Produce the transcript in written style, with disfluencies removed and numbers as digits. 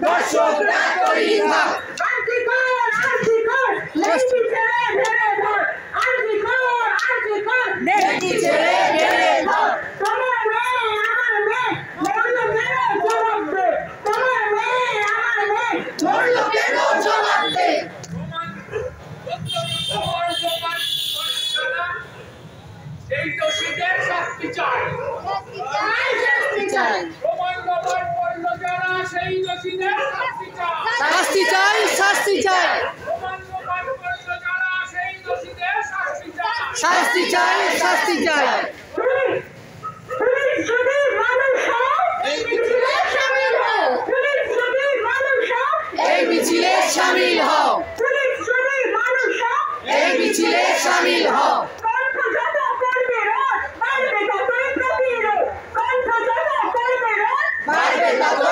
দর্শকরা তৈরি থাক নেত্রী ছেড়ে বেড়ে ধর তোমার মেয়ে আমার মেয়ে মরলো কেন জবাব দে তোমার মেয়ে আমার মেয়ে মরলো কেন জবাব দে এই দোষীদের শাস্তি চাই শাস্তি চাই প্রমাণ প্রমাণ করল যারা সেই দোষীদের শাস্তি চাই শাস্তি চাই শাস্তি চাই প্রমাণ প্রমাণ করল যারা সেই দোষীদের শাস্তি চাই শাস্তি চাই শাস্তি চাই এই মিছিলে শামিল হও এই মিছিলে শামিল হও বাড়বে তত